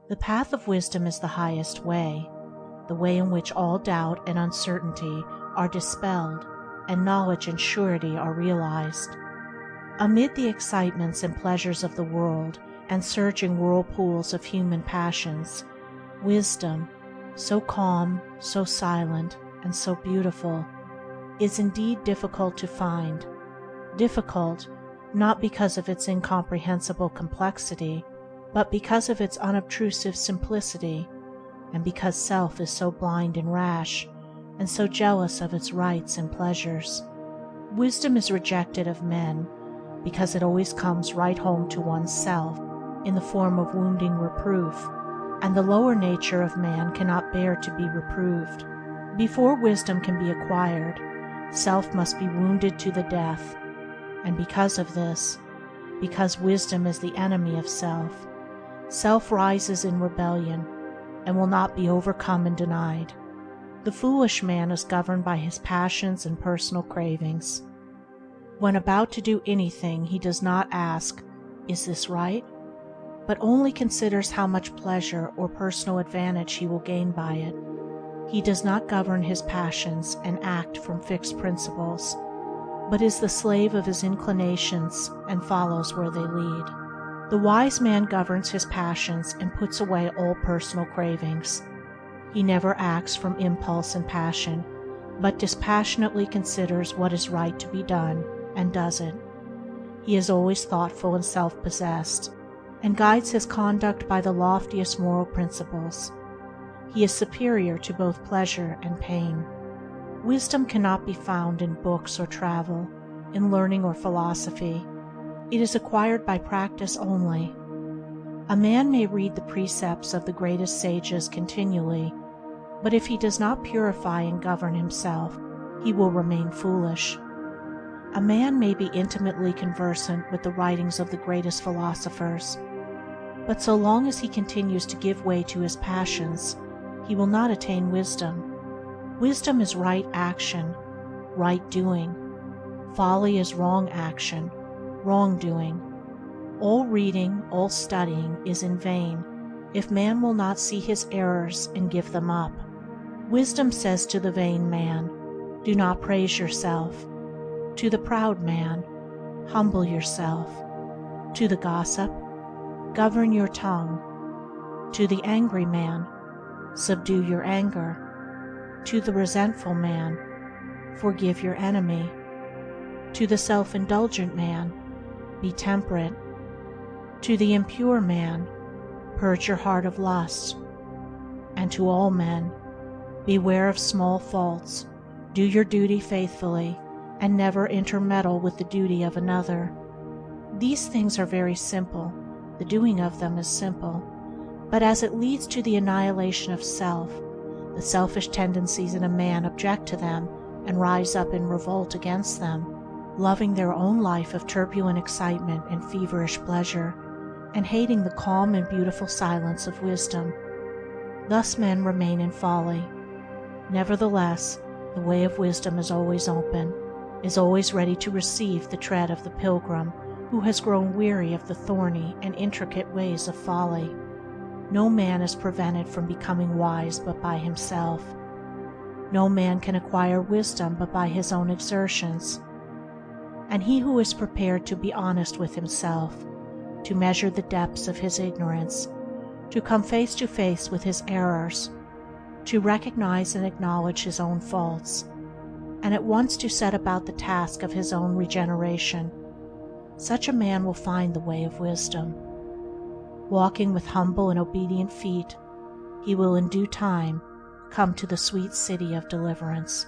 The path of wisdom is the highest way, the way in which all doubt and uncertainty are dispelled, and knowledge and surety are realized. Amid the excitements and pleasures of the world and surging whirlpools of human passions, wisdom, so calm, so silent, and so beautiful, is indeed difficult to find. Difficult, not because of its incomprehensible complexity, but because of its unobtrusive simplicity, and because self is so blind and rash, and so jealous of its rights and pleasures. Wisdom is rejected of men because it always comes right home to one's self in the form of wounding reproof, and the lower nature of man cannot bear to be reproved. Before wisdom can be acquired, self must be wounded to the death, and because of this, because wisdom is the enemy of self, self rises in rebellion and will not be overcome and denied. The foolish man is governed by his passions and personal cravings. When about to do anything, he does not ask, "Is this right?" but only considers how much pleasure or personal advantage he will gain by it. He does not govern his passions and act from fixed principles, but is the slave of his inclinations and follows where they lead. The wise man governs his passions and puts away all personal cravings. He never acts from impulse and passion, but dispassionately considers what is right to be done and does it. He is always thoughtful and self-possessed, and guides his conduct by the loftiest moral principles. He is superior to both pleasure and pain. Wisdom cannot be found in books or travel, in learning or philosophy. It is acquired by practice only. A man may read the precepts of the greatest sages continually, but if he does not purify and govern himself, he will remain foolish. A man may be intimately conversant with the writings of the greatest philosophers, but so long as he continues to give way to his passions, he will not attain wisdom. Wisdom is right action, right doing. Folly is wrong action, wrong doing. All reading, all studying is in vain if man will not see his errors and give them up. Wisdom says to the vain man, "Do not praise yourself." To the proud man, "Humble yourself." To the gossip, "Govern your tongue." To the angry man, "Subdue your anger." To the resentful man, "Forgive your enemy." To the self-indulgent man, "Be temperate." To the impure man, "Purge your heart of lust." And to all men, "Beware of small faults, do your duty faithfully, and never intermeddle with the duty of another." These things are very simple, the doing of them is simple, but as it leads to the annihilation of self, the selfish tendencies in a man object to them and rise up in revolt against them, loving their own life of turbulent excitement and feverish pleasure, and hating the calm and beautiful silence of wisdom. Thus men remain in folly. Nevertheless, the way of wisdom is always open, is always ready to receive the tread of the pilgrim who has grown weary of the thorny and intricate ways of folly. No man is prevented from becoming wise but by himself. No man can acquire wisdom but by his own exertions. And he who is prepared to be honest with himself, to measure the depths of his ignorance, to come face to face with his errors, to recognize and acknowledge his own faults, and at once to set about the task of his own regeneration, such a man will find the way of wisdom. Walking with humble and obedient feet, he will in due time come to the sweet city of deliverance.